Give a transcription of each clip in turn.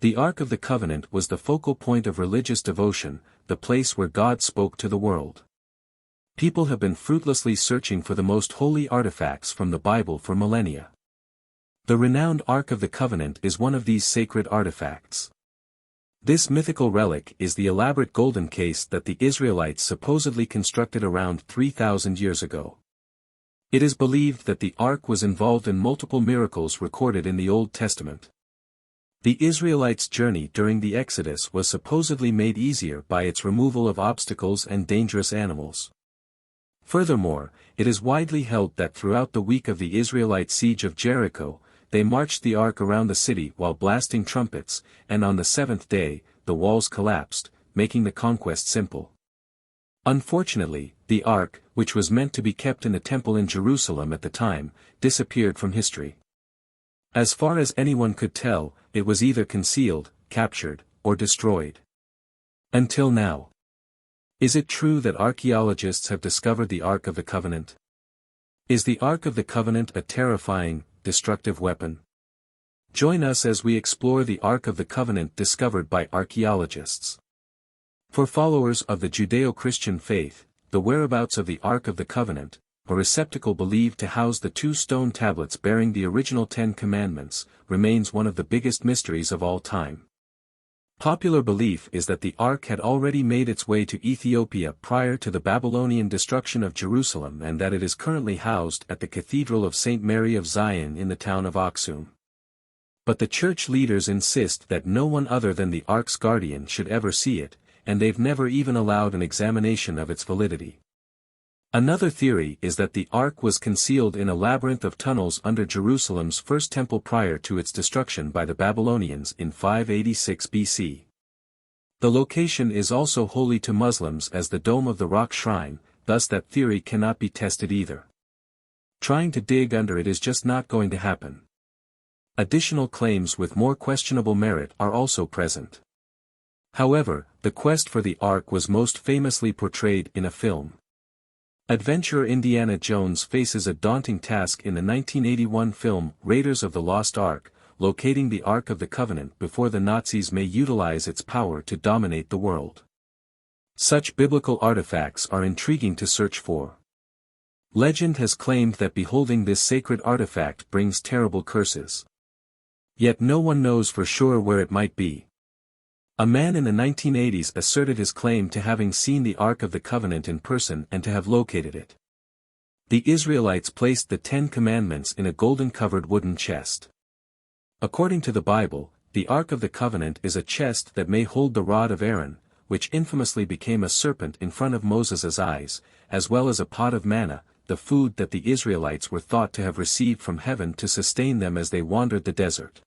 The Ark of the Covenant was the focal point of religious devotion, the place where God spoke to the world. People have been fruitlessly searching for the most holy artifacts from the Bible for millennia. The renowned Ark of the Covenant is one of these sacred artifacts. This mythical relic is the elaborate golden case that the Israelites supposedly constructed around 3,000 years ago. It is believed that the Ark was involved in multiple miracles recorded in the Old Testament. The Israelites' journey during the Exodus was supposedly made easier by its removal of obstacles and dangerous animals. Furthermore, it is widely held that throughout the week of the Israelite siege of Jericho, they marched the ark around the city while blasting trumpets, and on the seventh day, the walls collapsed, making the conquest simple. Unfortunately, the ark, which was meant to be kept in the temple in Jerusalem at the time, disappeared from history. As far as anyone could tell, it was either concealed, captured, or destroyed. Until now. Is it true that archaeologists have discovered the Ark of the Covenant? Is the Ark of the Covenant a terrifying, destructive weapon? Join us as we explore the Ark of the Covenant discovered by archaeologists. For followers of the Judeo-Christian faith, the whereabouts of the Ark of the Covenant, a receptacle believed to house the 2 stone tablets bearing the original 10 Commandments, remains one of the biggest mysteries of all time. Popular belief is that the Ark had already made its way to Ethiopia prior to the Babylonian destruction of Jerusalem and that it is currently housed at the Cathedral of St. Mary of Zion in the town of Aksum. But the church leaders insist that no one other than the Ark's guardian should ever see it, and they've never even allowed an examination of its validity. Another theory is that the Ark was concealed in a labyrinth of tunnels under Jerusalem's first temple prior to its destruction by the Babylonians in 586 BC. The location is also holy to Muslims as the Dome of the Rock Shrine, thus that theory cannot be tested either. Trying to dig under it is just not going to happen. Additional claims with more questionable merit are also present. However, the quest for the Ark was most famously portrayed in a film. Adventurer Indiana Jones faces a daunting task in the 1981 film Raiders of the Lost Ark, locating the Ark of the Covenant before the Nazis may utilize its power to dominate the world. Such biblical artifacts are intriguing to search for. Legend has claimed that beholding this sacred artifact brings terrible curses. Yet no one knows for sure where it might be. A man in the 1980s asserted his claim to having seen the Ark of the Covenant in person and to have located it. The Israelites placed the 10 Commandments in a golden-covered wooden chest. According to the Bible, the Ark of the Covenant is a chest that may hold the rod of Aaron, which infamously became a serpent in front of Moses' eyes, as well as a pot of manna, the food that the Israelites were thought to have received from heaven to sustain them as they wandered the desert.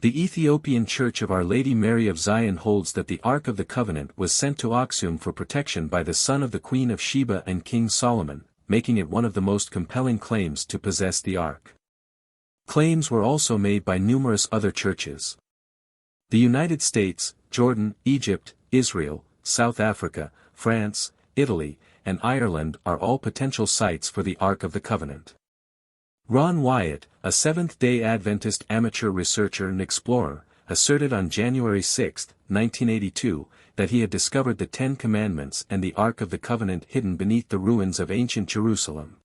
The Ethiopian Church of Our Lady Mary of Zion holds that the Ark of the Covenant was sent to Aksum for protection by the son of the Queen of Sheba and King Solomon, making it one of the most compelling claims to possess the Ark. Claims were also made by numerous other churches. The United States, Jordan, Egypt, Israel, South Africa, France, Italy, and Ireland are all potential sites for the Ark of the Covenant. Ron Wyatt, a Seventh-day Adventist amateur researcher and explorer, asserted on January 6, 1982, that he had discovered the 10 Commandments and the Ark of the Covenant hidden beneath the ruins of ancient Jerusalem.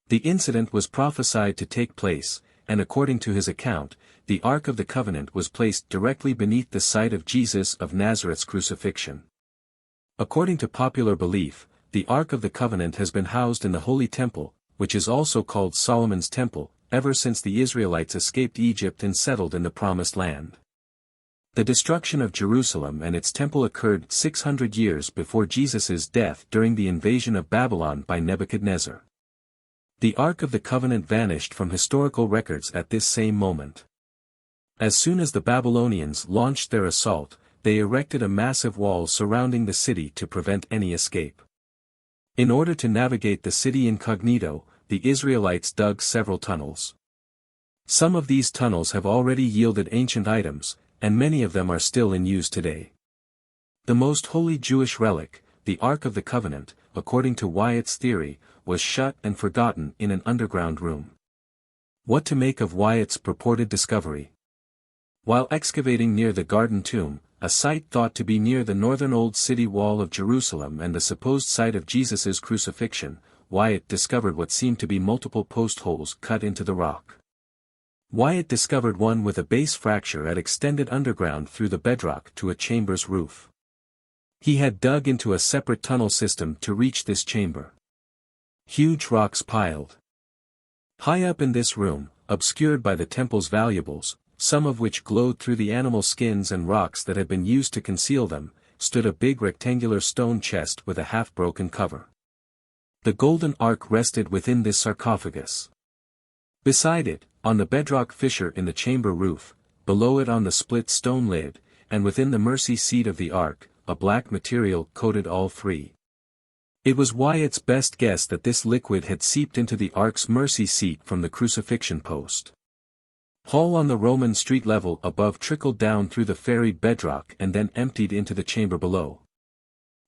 The incident was prophesied to take place, and according to his account, the Ark of the Covenant was placed directly beneath the site of Jesus of Nazareth's crucifixion. According to popular belief, the Ark of the Covenant has been housed in the Holy Temple, which is also called Solomon's Temple, ever since the Israelites escaped Egypt and settled in the Promised Land. The destruction of Jerusalem and its temple occurred 600 years before Jesus' death during the invasion of Babylon by Nebuchadnezzar. The Ark of the Covenant vanished from historical records at this same moment. As soon as the Babylonians launched their assault, they erected a massive wall surrounding the city to prevent any escape. In order to navigate the city incognito, the Israelites dug several tunnels. Some of these tunnels have already yielded ancient items, and many of them are still in use today. The most holy Jewish relic, the Ark of the Covenant, according to Wyatt's theory, was shut and forgotten in an underground room. What to make of Wyatt's purported discovery? While excavating near the Garden Tomb, a site thought to be near the northern Old City wall of Jerusalem and the supposed site of Jesus' crucifixion, Wyatt discovered what seemed to be multiple post holes cut into the rock. Wyatt discovered one with a base fracture that extended underground through the bedrock to a chamber's roof. He had dug into a separate tunnel system to reach this chamber. Huge rocks piled high up in this room, obscured by the temple's valuables, some of which glowed through the animal skins and rocks that had been used to conceal them, stood a big rectangular stone chest with a half-broken cover. The golden ark rested within this sarcophagus. Beside it, on the bedrock fissure in the chamber roof, below it on the split stone lid, and within the mercy seat of the ark, a black material coated all three. It was Wyatt's best guess that this liquid had seeped into the ark's mercy seat from the crucifixion post. Hall on the Roman street level above trickled down through the ferried bedrock and then emptied into the chamber below.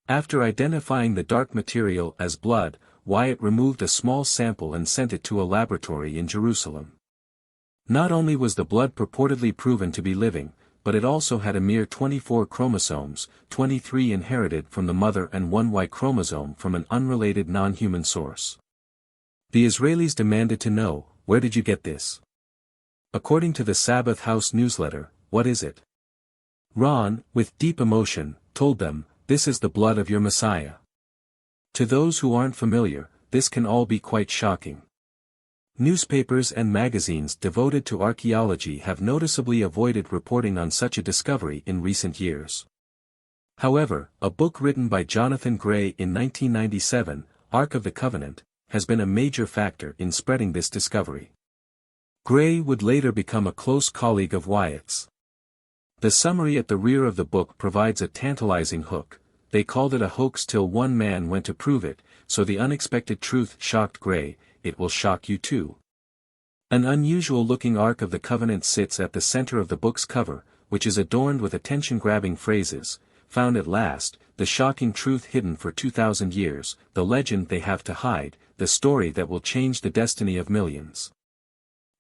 After identifying the dark material as blood, Wyatt removed a small sample and sent it to a laboratory in Jerusalem. Not only was the blood purportedly proven to be living, but it also had a mere 24 chromosomes, 23 inherited from the mother and 1 Y chromosome from an unrelated non-human source. The Israelis demanded to know, "Where did you get this?" According to the Sabbath House newsletter, "What is it?" Ron, with deep emotion, told them, "This is the blood of your Messiah." To those who aren't familiar, this can all be quite shocking. Newspapers and magazines devoted to archaeology have noticeably avoided reporting on such a discovery in recent years. However, a book written by Jonathan Gray in 1997, Ark of the Covenant, has been a major factor in spreading this discovery. Gray would later become a close colleague of Wyatt's. The summary at the rear of the book provides a tantalizing hook. They called it a hoax till one man went to prove it, so the unexpected truth shocked Gray. It will shock you too. An unusual-looking Ark of the Covenant sits at the center of the book's cover, which is adorned with attention-grabbing phrases, "Found at last," "The shocking truth hidden for 2,000 years," "The legend they have to hide," "The story that will change the destiny of millions."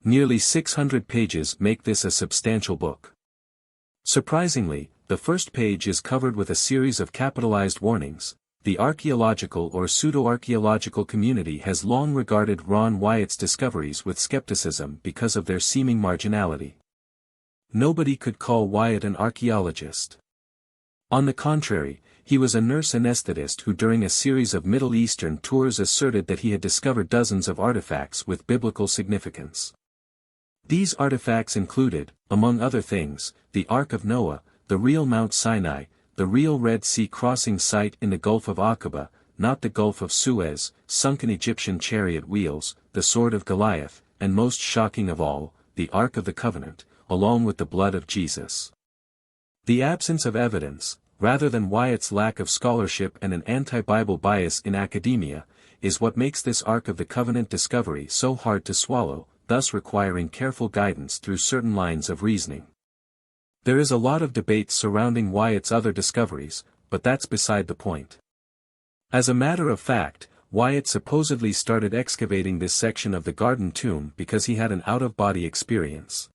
Nearly 600 pages make this a substantial book. Surprisingly, the first page is covered with a series of capitalized warnings. The archaeological or pseudo-archaeological community has long regarded Ron Wyatt's discoveries with skepticism because of their seeming marginality. Nobody could call Wyatt an archaeologist. On the contrary, he was a nurse anesthetist who during a series of Middle Eastern tours asserted that he had discovered dozens of artifacts with biblical significance. These artifacts included, among other things, the Ark of Noah, the real Mount Sinai, the real Red Sea crossing site in the Gulf of Aqaba, not the Gulf of Suez, sunken Egyptian chariot wheels, the sword of Goliath, and most shocking of all, the Ark of the Covenant, along with the blood of Jesus. The absence of evidence, rather than Wyatt's lack of scholarship and an anti-Bible bias in academia, is what makes this Ark of the Covenant discovery so hard to swallow, thus requiring careful guidance through certain lines of reasoning. There is a lot of debate surrounding Wyatt's other discoveries, but that's beside the point. As a matter of fact, Wyatt supposedly started excavating this section of the Garden Tomb because he had an out-of-body experience.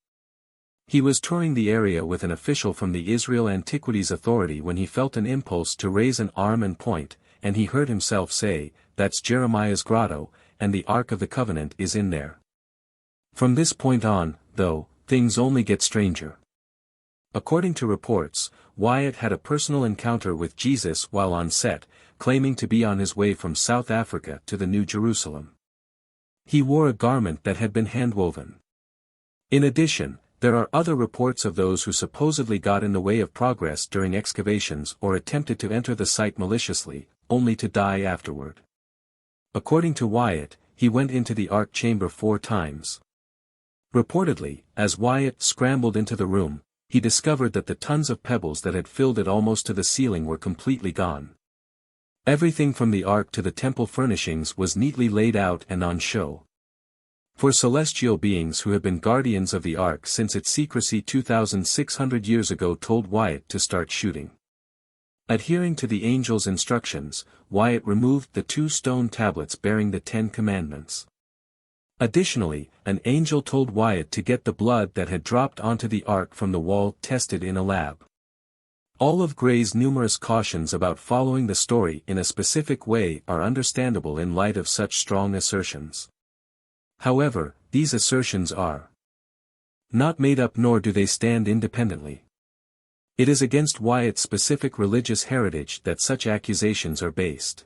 He was touring the area with an official from the Israel Antiquities Authority when he felt an impulse to raise an arm and point, and he heard himself say, "That's Jeremiah's grotto, and the Ark of the Covenant is in there." From this point on, though, things only get stranger. According to reports, Wyatt had a personal encounter with Jesus while on set, claiming to be on his way from South Africa to the New Jerusalem. He wore a garment that had been handwoven. In addition, there are other reports of those who supposedly got in the way of progress during excavations or attempted to enter the site maliciously, only to die afterward. According to Wyatt, he went into the Ark chamber 4 times. Reportedly, as Wyatt scrambled into the room, he discovered that the tons of pebbles that had filled it almost to the ceiling were completely gone. Everything from the Ark to the temple furnishings was neatly laid out and on show. For celestial beings who have been guardians of the Ark since its secrecy 2,600 years ago told Wyatt to start shooting. Adhering to the angel's instructions, Wyatt removed the 2 stone tablets bearing the 10 Commandments. Additionally, an angel told Wyatt to get the blood that had dropped onto the ark from the wall tested in a lab. All of Gray's numerous cautions about following the story in a specific way are understandable in light of such strong assertions. However, these assertions are not made up, nor do they stand independently. It is against Wyatt's specific religious heritage that such accusations are based.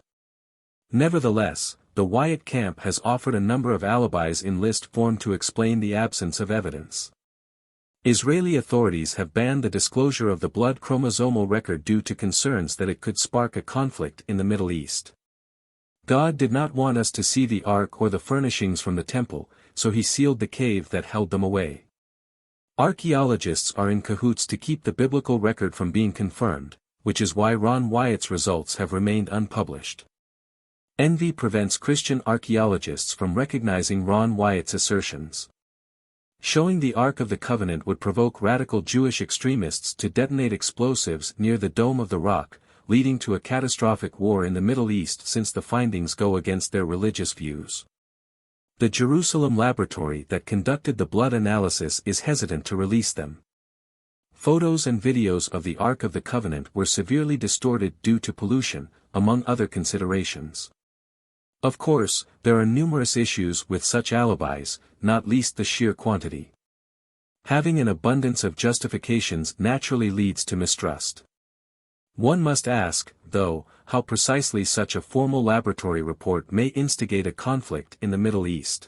Nevertheless, the Wyatt camp has offered a number of alibis in list form to explain the absence of evidence. Israeli authorities have banned the disclosure of the blood chromosomal record due to concerns that it could spark a conflict in the Middle East. God did not want us to see the ark or the furnishings from the temple, so he sealed the cave that held them away. Archeologists are in cahoots to keep the biblical record from being confirmed, which is why Ron Wyatt's results have remained unpublished. Envy prevents Christian archaeologists from recognizing Ron Wyatt's assertions. Showing the Ark of the Covenant would provoke radical Jewish extremists to detonate explosives near the Dome of the Rock, leading to a catastrophic war in the Middle East since the findings go against their religious views. The Jerusalem laboratory that conducted the blood analysis is hesitant to release them. Photos and videos of the Ark of the Covenant were severely distorted due to pollution, among other considerations. Of course, there are numerous issues with such alibis, not least the sheer quantity. Having an abundance of justifications naturally leads to mistrust. One must ask, though, how precisely such a formal laboratory report may instigate a conflict in the Middle East.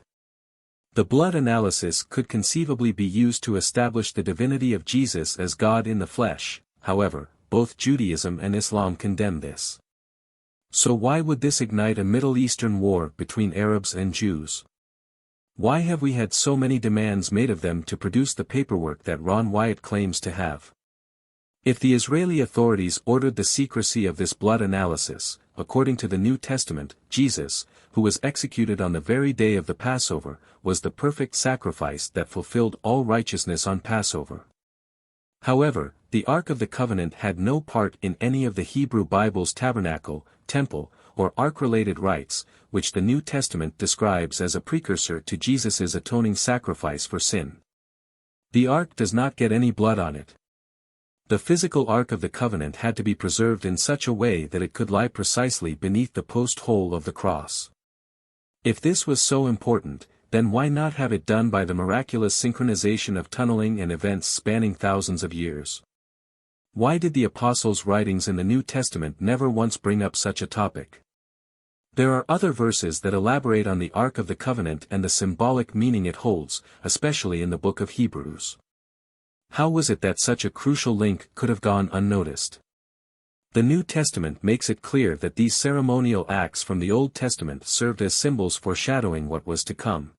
The blood analysis could conceivably be used to establish the divinity of Jesus as God in the flesh, however, both Judaism and Islam condemn this. So why would this ignite a Middle Eastern war between Arabs and Jews? Why have we had so many demands made of them to produce the paperwork that Ron Wyatt claims to have? If the Israeli authorities ordered the secrecy of this blood analysis, according to the New Testament, Jesus, who was executed on the very day of the Passover, was the perfect sacrifice that fulfilled all righteousness on Passover. However, the Ark of the Covenant had no part in any of the Hebrew Bible's tabernacle, temple, or ark-related rites, which the New Testament describes as a precursor to Jesus' atoning sacrifice for sin. The ark does not get any blood on it. The physical Ark of the Covenant had to be preserved in such a way that it could lie precisely beneath the post-hole of the cross. If this was so important, then why not have it done by the miraculous synchronization of tunneling and events spanning thousands of years? Why did the apostles' writings in the New Testament never once bring up such a topic? There are other verses that elaborate on the Ark of the Covenant and the symbolic meaning it holds, especially in the book of Hebrews. How was it that such a crucial link could have gone unnoticed? The New Testament makes it clear that these ceremonial acts from the Old Testament served as symbols foreshadowing what was to come.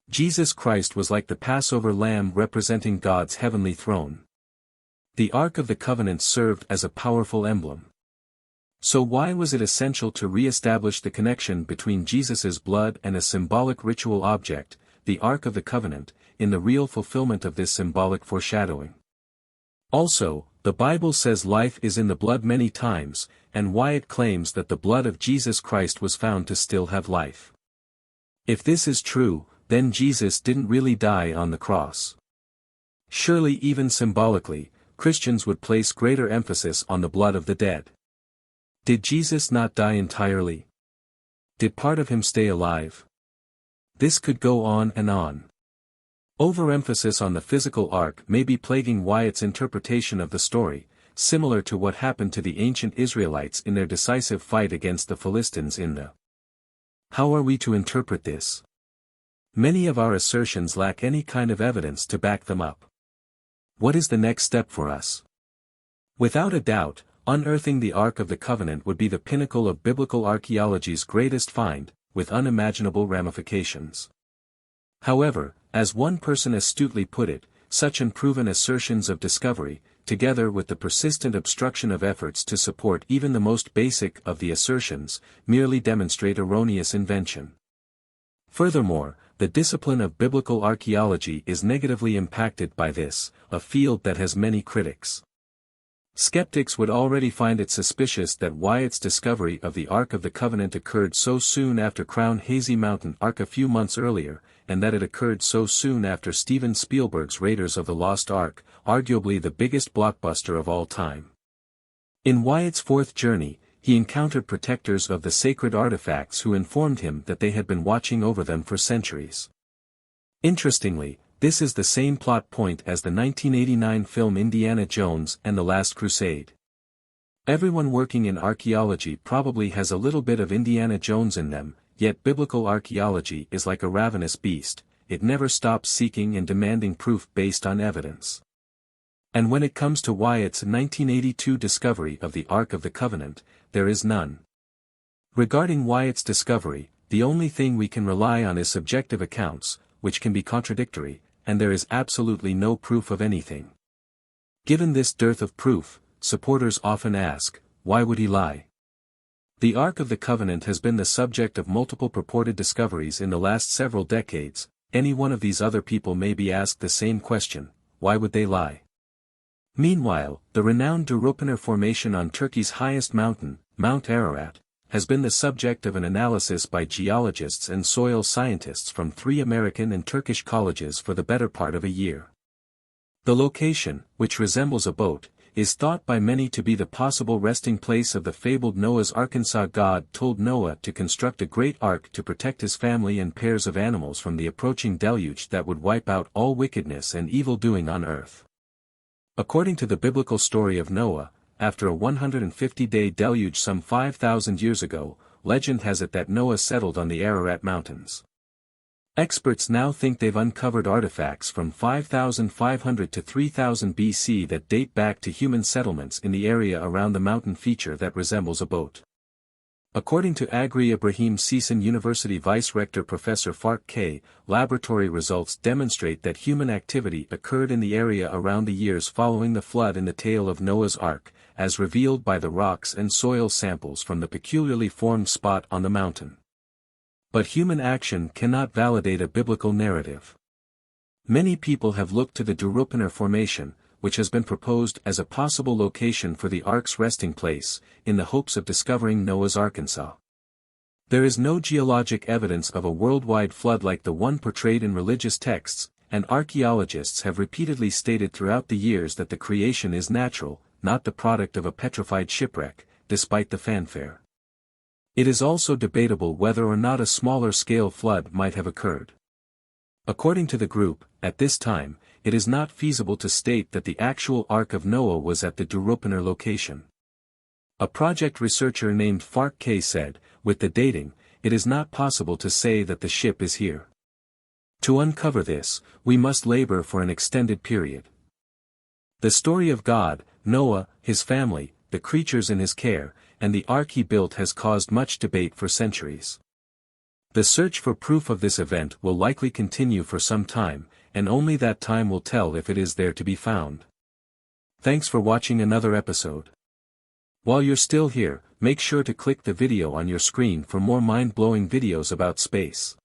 Jesus Christ was like the Passover lamb representing God's heavenly throne. The Ark of the Covenant served as a powerful emblem. So why was it essential to re-establish the connection between Jesus' blood and a symbolic ritual object, the Ark of the Covenant, in the real fulfillment of this symbolic foreshadowing? Also, the Bible says life is in the blood many times, and Wyatt claims that the blood of Jesus Christ was found to still have life. If this is true, then Jesus didn't really die on the cross. Surely even symbolically, Christians would place greater emphasis on the blood of the dead. Did Jesus not die entirely? Did part of him stay alive? This could go on and on. Overemphasis on the physical ark may be plaguing Wyatt's interpretation of the story, similar to what happened to the ancient Israelites in their decisive fight against the Philistines in the. How are we to interpret this? Many of our assertions lack any kind of evidence to back them up. What is the next step for us? Without a doubt, unearthing the Ark of the Covenant would be the pinnacle of biblical archaeology's greatest find, with unimaginable ramifications. However, as one person astutely put it, such unproven assertions of discovery, together with the persistent obstruction of efforts to support even the most basic of the assertions, merely demonstrate erroneous invention. Furthermore, the discipline of biblical archaeology is negatively impacted by this, a field that has many critics. Skeptics would already find it suspicious that Wyatt's discovery of the Ark of the Covenant occurred so soon after Crown Hazy Mountain Ark a few months earlier, and that it occurred so soon after Steven Spielberg's Raiders of the Lost Ark, arguably the biggest blockbuster of all time. In Wyatt's fourth journey, he encountered protectors of the sacred artifacts who informed him that they had been watching over them for centuries. Interestingly, this is the same plot point as the 1989 film Indiana Jones and the Last Crusade. Everyone working in archaeology probably has a little bit of Indiana Jones in them, yet biblical archaeology is like a ravenous beast, it never stops seeking and demanding proof based on evidence. And when it comes to Wyatt's 1982 discovery of the Ark of the Covenant, there is none. Regarding Wyatt's discovery, the only thing we can rely on is subjective accounts, which can be contradictory, and there is absolutely no proof of anything. Given this dearth of proof, supporters often ask, why would he lie? The Ark of the Covenant has been the subject of multiple purported discoveries in the last several decades. Any one of these other people may be asked the same question, why would they lie? Meanwhile, the renowned Durupener Formation on Turkey's highest mountain, Mount Ararat, has been the subject of an analysis by geologists and soil scientists from 3 American and Turkish colleges for the better part of a year. The location, which resembles a boat, is thought by many to be the possible resting place of the fabled Noah's Arkansas. God told Noah to construct a great ark to protect his family and pairs of animals from the approaching deluge that would wipe out all wickedness and evil-doing on earth. According to the biblical story of Noah, after a 150-day deluge some 5,000 years ago, legend has it that Noah settled on the Ararat Mountains. Experts now think they've uncovered artifacts from 5,500 to 3000 BC that date back to human settlements in the area around the mountain feature that resembles a boat. According to Agri Ibrahim Season University Vice-Rector Professor Fark K., laboratory results demonstrate that human activity occurred in the area around the years following the flood in the tale of Noah's Ark, as revealed by the rocks and soil samples from the peculiarly formed spot on the mountain. But human action cannot validate a biblical narrative. Many people have looked to the Durupener Formation, which has been proposed as a possible location for the Ark's resting place, in the hopes of discovering Noah's Arkansas. There is no geologic evidence of a worldwide flood like the one portrayed in religious texts, and archaeologists have repeatedly stated throughout the years that the creation is natural, not the product of a petrified shipwreck, despite the fanfare. It is also debatable whether or not a smaller-scale flood might have occurred. According to the group, at this time, it is not feasible to state that the actual Ark of Noah was at the Durupener location. A project researcher named Fark K. said, with the dating, it is not possible to say that the ship is here. To uncover this, we must labor for an extended period. The story of God, Noah, his family, the creatures in his care, and the ark he built has caused much debate for centuries. The search for proof of this event will likely continue for some time, and only that time will tell if it is there to be found. Thanks for watching another episode. While you're still here, make sure to click the video on your screen for more mind-blowing videos about space.